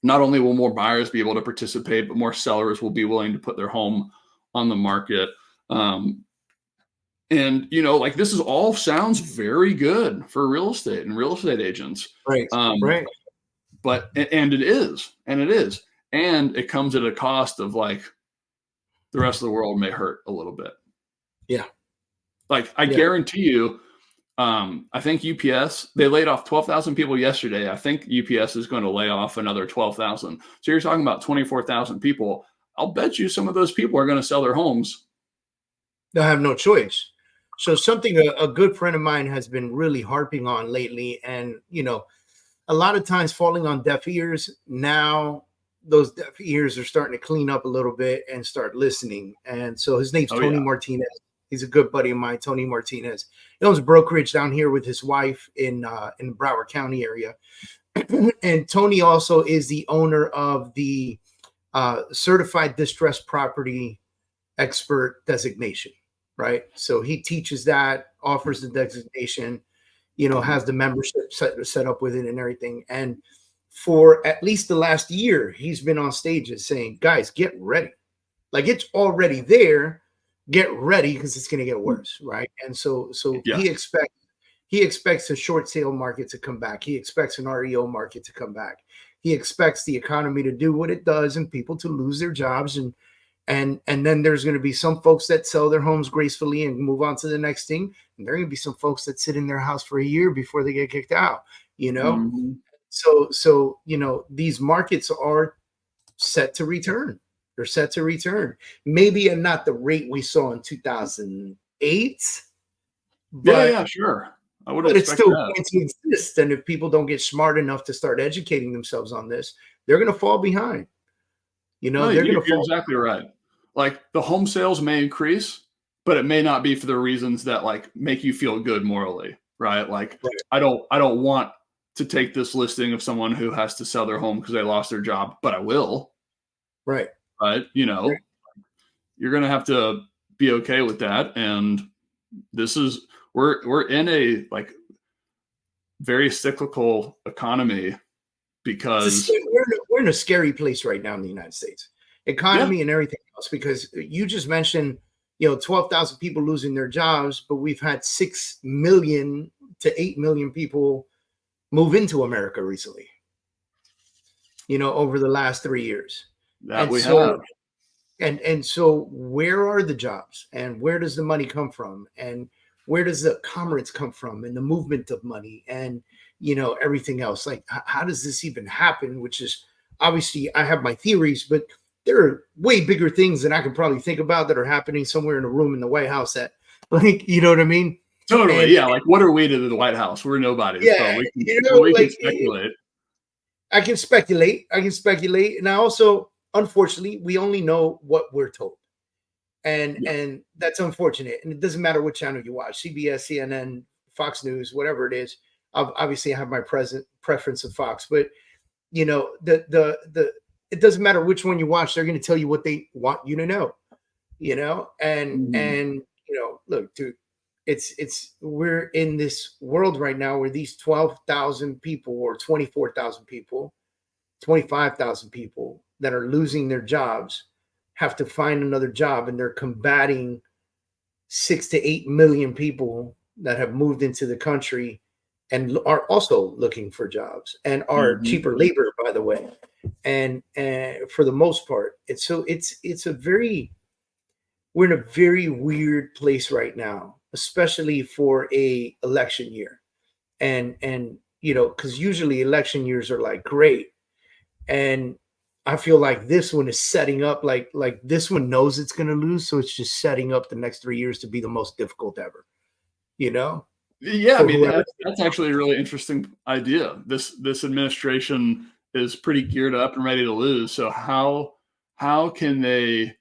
not only will more buyers be able to participate, but more sellers will be willing to put their home on the market. And, like this is all sounds very good for real estate and real estate agents. Right. Right. But, and it is, and it comes at a cost of like the rest of the world may hurt a little bit. Yeah. Like I guarantee you, I think UPS, they laid off 12,000 people yesterday. I think UPS is going to lay off another 12,000. So you're talking about 24,000 people. I'll bet you some of those people are going to sell their homes. They'll have no choice. So something a good friend of mine has been really harping on lately, and, a lot of times falling on deaf ears. Now those deaf ears are starting to clean up a little bit and start listening. And so his name's Tony Martinez. He's a good buddy of mine, Tony Martinez. He owns a brokerage down here with his wife in the Broward County area. And Tony also is the owner of the Certified Distressed Property Expert designation, right? So he teaches that, offers the designation, has the membership set up with it and everything. And for at least the last year, he's been on stages saying, guys, get ready. Like it's already there. Get ready because it's going to get worse, right? And so he expects a short sale market to come back. He expects an REO market to come back. He expects the economy to do what it does and people to lose their jobs, and then there's going to be some folks that sell their homes gracefully and move on to the next thing, and there are going to be some folks that sit in their house for a year before they get kicked out. Mm-hmm. So these markets are set to return. They're set to return, maybe at not the rate we saw in 2008. But, yeah, sure. I would. But it's still going to exist, and if people don't get smart enough to start educating themselves on this, they're going to fall behind. They're going to fall. Exactly right. Like the home sales may increase, but it may not be for the reasons that like make you feel good morally, right? Like I don't want to take this listing of someone who has to sell their home because they lost their job, but I will. Right. Right. You're going to have to be okay with that. And this is, we're in a like very cyclical economy because we're in a scary place right now in the United States economy and everything else, because you just mentioned, 12,000 people losing their jobs, but we've had 6 million to 8 million people move into America recently, over the last 3 years. And so where are the jobs, and where does the money come from, and where does the commerce come from, and the movement of money, and everything else? Like, how does this even happen? Which is obviously, I have my theories, but there are way bigger things than I can probably think about that are happening somewhere in a room in the White House that, like, you know what I mean? Totally. Like, what are we to the White House? We're nobody. Yeah, so we can speculate. I can speculate. And I also, unfortunately, we only know what we're told. And that's unfortunate. And it doesn't matter what channel you watch, CBS, CNN, Fox News, whatever it is. Obviously, I have my preference of Fox, but it doesn't matter which one you watch. They're going to tell you what they want you to know, and look, dude, we're in this world right now where these 12,000 people or 24,000 people, 25,000 people that are losing their jobs have to find another job, and they're combating 6 to 8 million people that have moved into the country and are also looking for jobs and are cheaper labor, by the way. And for the most part, we're in a very weird place right now, especially for a election year. And because usually election years are like great. And I feel like this one is setting up like this one knows it's going to lose. So it's just setting up the next 3 years to be the most difficult ever, Yeah, I mean, that's actually a really interesting idea. This administration is pretty geared up and ready to lose. So how can they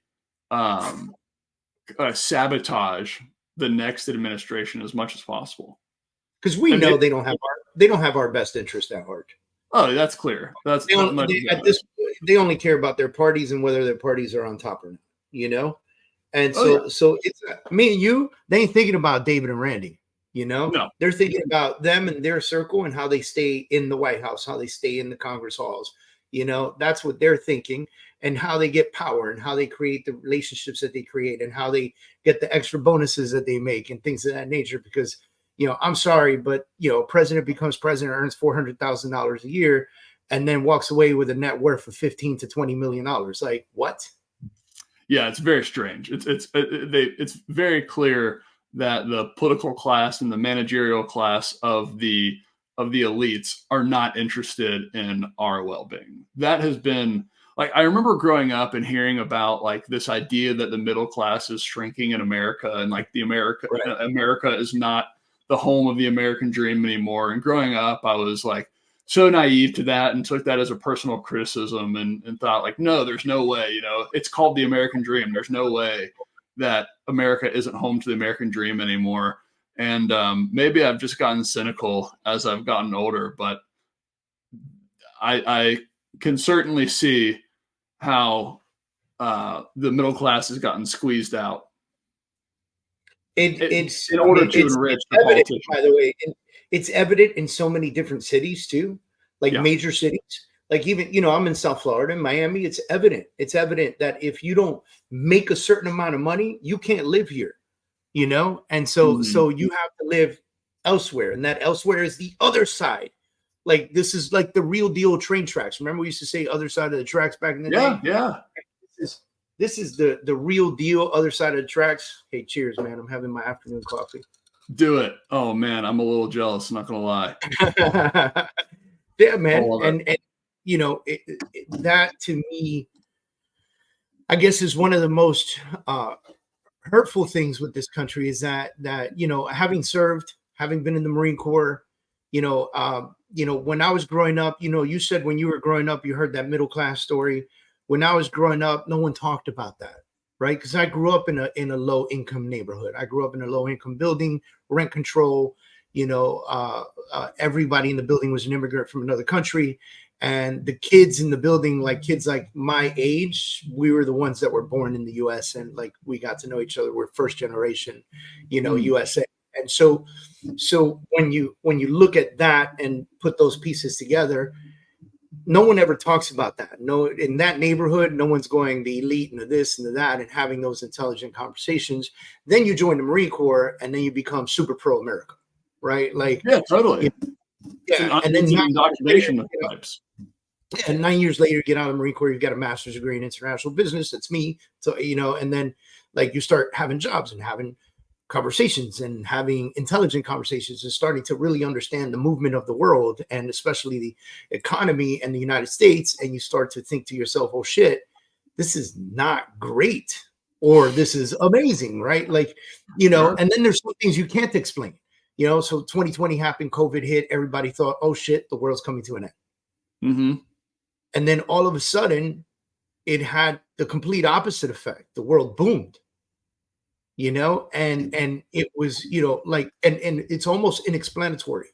sabotage the next administration as much as possible? Because we know they don't have our best interest at heart. Oh, that's clear. They only care about their parties and whether their parties are on top or not, And so it's me and you. They ain't thinking about David and Randy. No. They're thinking about them and their circle and how they stay in the White House, how they stay in the Congress halls. That's what they're thinking, and how they get power and how they create the relationships that they create and how they get the extra bonuses that they make and things of that nature. Because, I'm sorry, but, president becomes president, earns $400,000 a year, and then walks away with a net worth of $15 to $20 million. Like, what? Yeah, it's very strange. It's very clear that the political class and the managerial class of the elites are not interested in our well-being. That has been like, I remember growing up and hearing about like this idea that the middle class is shrinking in America, and like America is not the home of the American dream anymore. And growing up, I was like so naive to that and took that as a personal criticism and thought like, no, there's no way, it's called the American dream. There's no way that America isn't home to the American dream anymore. And maybe I've just gotten cynical as I've gotten older, but I can certainly see how the middle class has gotten squeezed out. It's in order to enrich the politicians. By the way, it's evident in so many different cities too, like major cities. Like even, I'm in South Florida, in Miami. It's evident. It's evident that if you don't make a certain amount of money, you can't live here, And so you have to live elsewhere, and that elsewhere is the other side. Like this is like the real deal train tracks. Remember we used to say other side of the tracks back in the day? Yeah. This is the real deal, other side of the tracks. Hey, cheers, man. I'm having my afternoon coffee. Do it. Oh man, I'm a little jealous, not gonna lie. Yeah, man. And that to me, I guess, is one of the most hurtful things with this country is that having served, having been in the Marine Corps, when I was growing up, you said when you were growing up, you heard that middle class story. When I was growing up, no one talked about that, right? Because I grew up in a low income neighborhood. I grew up in a low income building, rent control. Everybody in the building was an immigrant from another country. And the kids in the building, like kids like my age, we were the ones that were born in the U.S. and like we got to know each other. We're first generation, USA. And so when you look at that and put those pieces together, no one ever talks about that. No, in that neighborhood, no one's going the elite and the this and the that and having those intelligent conversations. Then you join the Marine Corps and then you become super pro America, right? Like, yeah, totally. And then indoctrination types. And 9 years later, you get out of the Marine Corps, you got a master's degree in international business. That's me. So, and then like you start having jobs and having conversations and having intelligent conversations and starting to really understand the movement of the world and especially the economy and the United States. And you start to think to yourself, oh shit, this is not great, or this is amazing, right? Like, Sure. And then there's some things you can't explain, so 2020 happened, COVID hit, everybody thought, oh shit, the world's coming to an end. Mm-hmm. And then all of a sudden it had the complete opposite effect. The world boomed. And it was, like, and it's almost inexplanatory,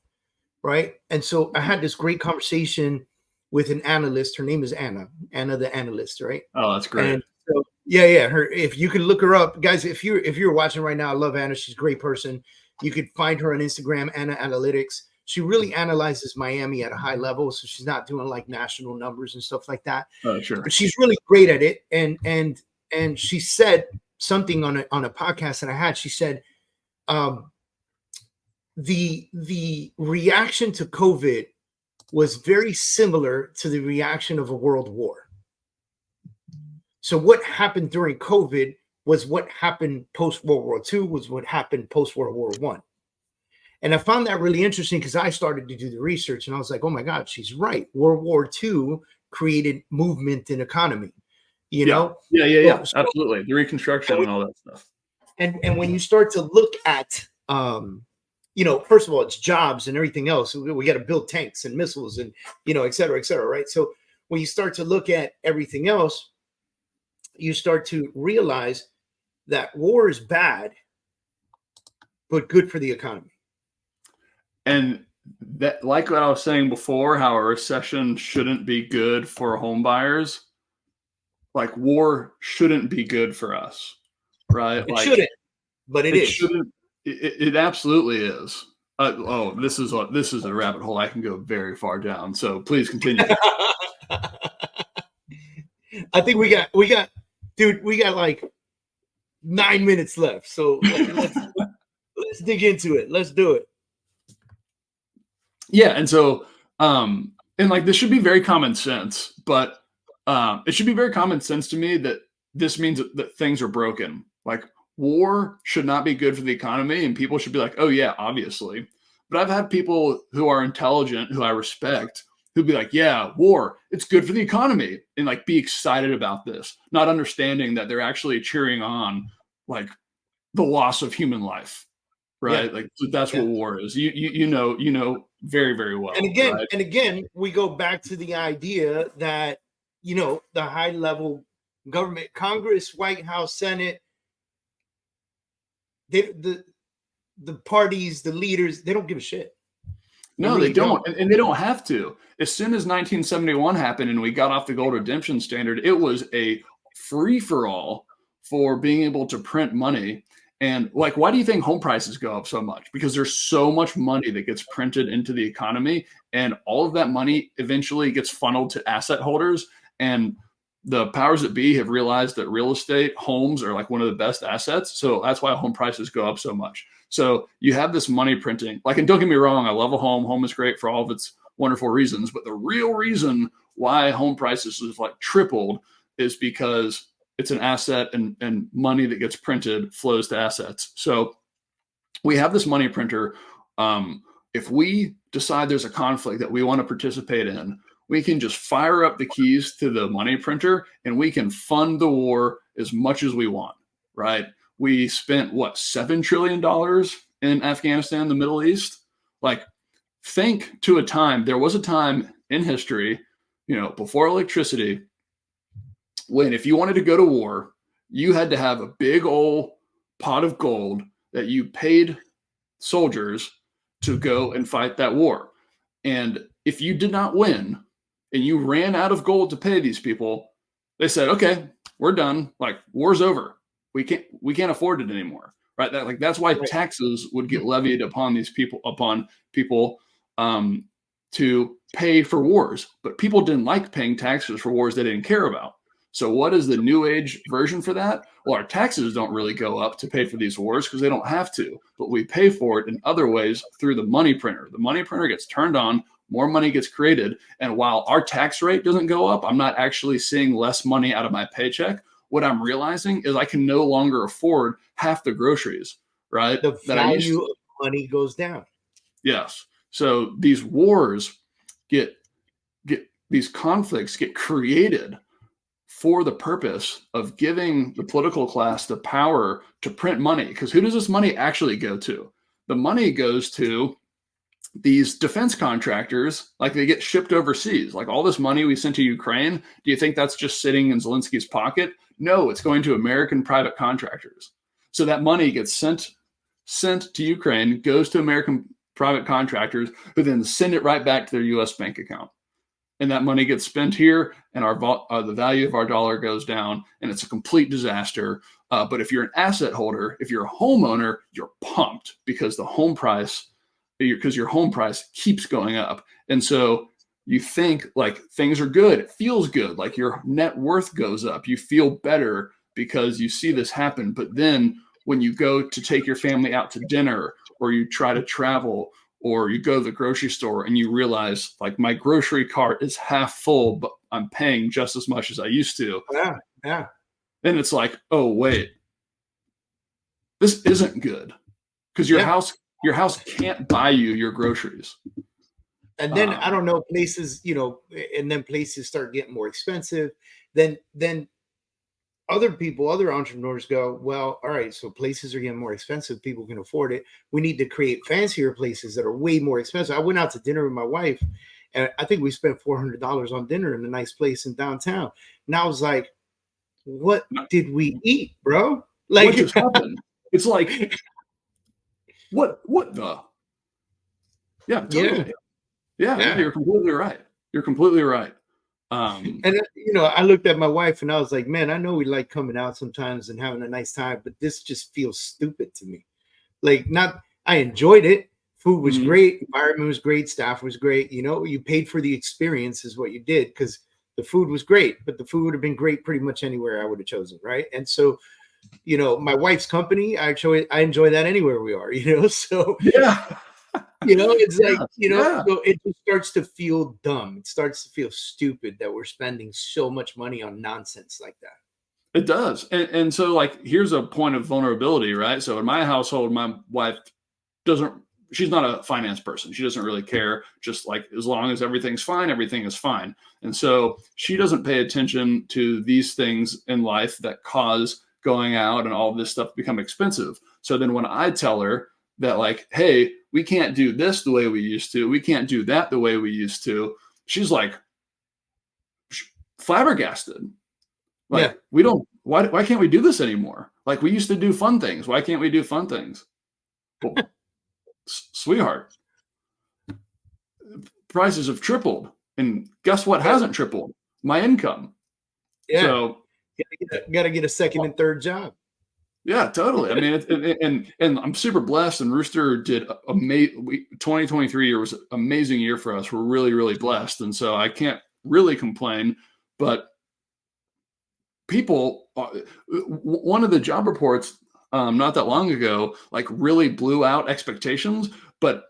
right? And so I had this great conversation with an analyst. Her name is Anna the analyst, right? Oh, that's great. And so Yeah. Her, if you can look her up, guys, if you're watching right now, I love Anna. She's a great person. You could find her on Instagram, Anna Analytics. She really analyzes Miami at a high level, so she's not doing like national numbers and stuff like that. Oh, sure. But she's really great at it. And she said something on a podcast that I had. She said, the reaction to COVID was very similar to the reaction of a world war. So what happened during COVID was what happened post World War II, was what happened post World War I. And I found that really interesting because I started to do the research and I was like, oh my God, she's right. World War II created movement in economy, you know? Yeah. So, absolutely. The Reconstruction and all that stuff. And when you start to look at, first of all, it's jobs and everything else. We got to build tanks and missiles and, et cetera, right? So when you start to look at everything else, you start to realize that war is bad, but good for the economy. And that, like what I was saying before, how a recession shouldn't be good for home buyers, like war shouldn't be good for us, right? It shouldn't, but it is. Shouldn't. It absolutely is. This is a rabbit hole I can go very far down. So please continue. I think we got like 9 minutes left. So let's dig into it. Let's do it. Yeah. And so, and like, this should be very common sense, but it should be very common sense to me that this means that things are broken. Like, war should not be good for the economy, and people should be like, oh yeah, obviously. But I've had people who are intelligent, who I respect, who'd be like, yeah, war, it's good for the economy, and like be excited about this, not understanding that they're actually cheering on like the loss of human life, right? Yeah. Like that's what war is. You know very, very well. And again, we go back to the idea that, the high level government, Congress, White House, Senate, the parties, the leaders, they don't give a shit. No, they don't. And they don't have to. As soon as 1971 happened and we got off the gold redemption standard, it was a free-for-all for being able to print money. And like, why do you think home prices go up so much? Because there's so much money that gets printed into the economy, and all of that money eventually gets funneled to asset holders. And the powers that be have realized that real estate, homes are like one of the best assets. So that's why home prices go up so much. So you have this money printing, like, and don't get me wrong, I love a home. Home is great for all of its wonderful reasons. But the real reason why home prices have like tripled is because it's an asset, and money that gets printed flows to assets. So we have this money printer. If we decide there's a conflict that we want to participate in, we can just fire up the keys to the money printer and we can fund the war as much as we want, right? We spent $7 trillion in Afghanistan, the Middle East. Like, think to a time, there was a time in history, before electricity, when if you wanted to go to war, you had to have a big old pot of gold that you paid soldiers to go and fight that war. And if you did not win and you ran out of gold to pay these people, they said, okay, we're done. Like, war's over. We can't afford it anymore. Right. That's why taxes would get levied upon people to pay for wars. But people didn't like paying taxes for wars they didn't care about. So what is the new age version for that? Well, our taxes don't really go up to pay for these wars because they don't have to, but we pay for it in other ways through the money printer. The money printer gets turned on, more money gets created. And while our tax rate doesn't go up, I'm not actually seeing less money out of my paycheck. What I'm realizing is I can no longer afford half the groceries, right? The value of money goes down. Yes. So these wars these conflicts get created for the purpose of giving the political class the power to print money. Because who does this money actually go to? The money goes to these defense contractors, like they get shipped overseas. Like all this money we sent to Ukraine, do you think that's just sitting in Zelensky's pocket? No, it's going to American private contractors. So that money gets sent to Ukraine, goes to American private contractors, who then send it right back to their U.S. bank account. and that money gets spent here, and the value of our dollar goes down, and it's a complete disaster. But if you're an asset holder, if you're a homeowner, you're pumped because your home price keeps going up. And so you think like things are good. It feels good. Like your net worth goes up. You feel better because you see this happen. But then when you go to take your family out to dinner, or you try to travel, or you go to the grocery store and you realize like my grocery cart is half full, but I'm paying just as much as I used to. Yeah. Then it's like, oh, wait, this isn't good, because your house can't buy you your groceries. And then I don't know, places, and then places start getting more expensive. Then other entrepreneurs go, well, all right, so places are getting more expensive. People can afford it. We need to create fancier places that are way more expensive. I went out to dinner with my wife, and I think we spent $400 on dinner in a nice place in downtown. And I was like, what did we eat, bro? Like, what just happened? It's like, what the? Yeah, totally. Yeah, you're completely right. And I looked at my wife and I was like, man, I know we like coming out sometimes and having a nice time, but this just feels stupid to me. Like, I enjoyed it. Food was great. Environment was great. Staff was great. You paid for the experience is what you did, because the food was great, but the food would have been great pretty much anywhere I would have chosen. Right. And so, my wife's company, I enjoy that anywhere we are, so yeah. It's like, so it just starts to feel dumb. It starts to feel stupid that we're spending so much money on nonsense like that. It does. And so, like, here's a point of vulnerability, right? So in my household, my wife she's not a finance person. She doesn't really care. Just like, as long as everything's fine, everything is fine. And so she doesn't pay attention to these things in life that cause going out and all this stuff become expensive. So then when I tell her that, like, hey, we can't do this the way we used to, we can't do that the way we used to, she's like flabbergasted. Like, we don't, why can't we do this anymore? Like, we used to do fun things. Why can't we do fun things? Well, sweetheart, prices have tripled, and guess what hasn't tripled? My income. Yeah. So got to get a second and third job. Yeah, totally. I mean, and I'm super blessed. And Rooster did 2023 year was an amazing year for us. We're really, really blessed, and so I can't really complain. But people, one of the job reports not that long ago, like, really blew out expectations, but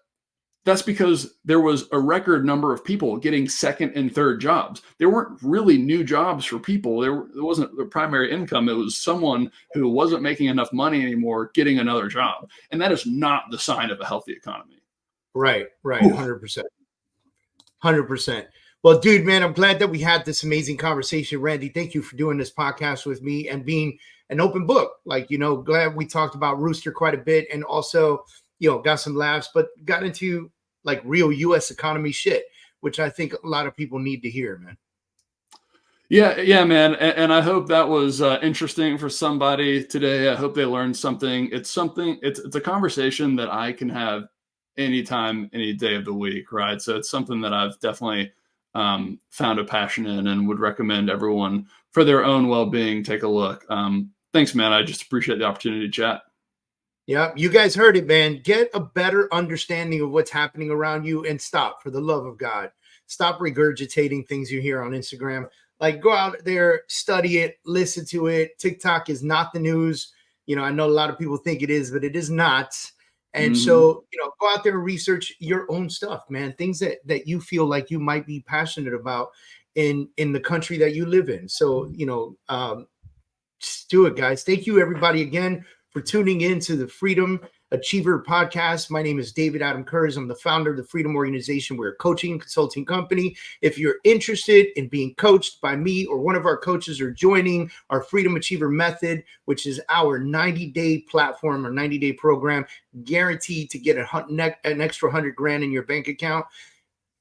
that's because there was a record number of people getting second and third jobs. There weren't really new jobs for people. There wasn't the primary income. It was someone who wasn't making enough money anymore getting another job. And that is not the sign of a healthy economy. Right. 100%. 100%. Well, dude, man, I'm glad that we had this amazing conversation. Randy, thank you for doing this podcast with me and being an open book. Like, glad we talked about Rooster quite a bit, and also, got some laughs, but got into like real U.S. economy shit, which I think a lot of people need to hear, man. Yeah, man. And I hope that was interesting for somebody today. I hope they learned something. It's a conversation that I can have anytime, any day of the week, right? So it's something that I've definitely found a passion in, and would recommend everyone, for their own well-being, take a look. Thanks, man. I just appreciate the opportunity to chat. Yeah, you guys heard it, man. Get a better understanding of what's happening around you, and stop, for the love of God. Stop regurgitating things you hear on Instagram. Like, go out there, study it, listen to it. TikTok is not the news. I know a lot of people think it is, but it is not. And so, go out there and research your own stuff, man. Things that you feel like you might be passionate about in the country that you live in. So, just do it, guys. Thank you, everybody, again, for tuning in to the Freedom Achiever podcast. My name is David Adam Kurz. I'm the founder of the Freedom Organization. We're a coaching and consulting company. If you're interested in being coached by me or one of our coaches, or joining our Freedom Achiever method, which is our 90-day platform or 90-day program, guaranteed to get an extra $100,000 in your bank account,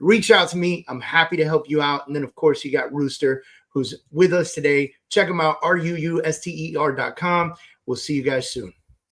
reach out to me. I'm happy to help you out. And then, of course, you got Rooster, who's with us today. Check them out, ruuster.com. We'll see you guys soon.